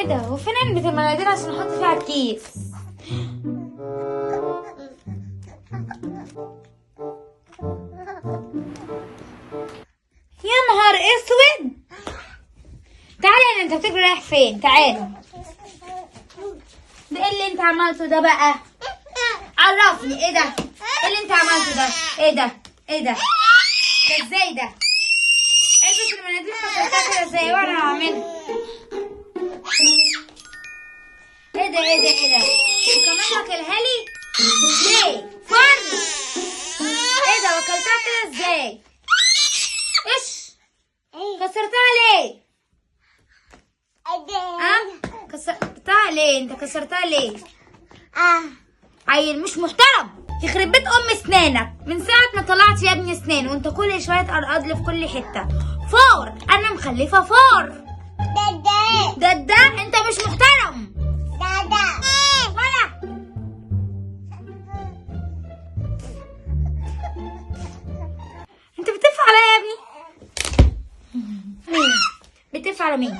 ده؟ هو فين علبة المناديل عشان احط فيها الكيس؟ يا نهار اسود. تعالى هنا، انت بتجري رايح فين؟ تعالى. ده ايه اللي انت عملته ده بقى؟ عرفني ايه ده؟ ايه اللي انت عملته ده؟ ايه ده؟ ايه ده؟ ده ازاي ده؟ علبة المناديل كسرتها كده ازاي وانا هعملها؟ ايه ده ايه ده ايه ده؟ وكمان واكلها لي؟ ليه؟ فرن؟ ايه ده واكلتها كده ازاي؟ ايش؟ كسرتها ليه؟ كسرتها ليه؟ انت كسرتها ليه؟ عيل مش محترم، يخرب بيت ام اسنانك. من ساعة ما طلعت يا ابني اسنان وانت كل شوية تقرقض لي في كل حتة. فار، انا مخلفة فار. ده انت مش محترم. ولا انت بتدفع عليا يا ابني؟ مين بتدفع على مين؟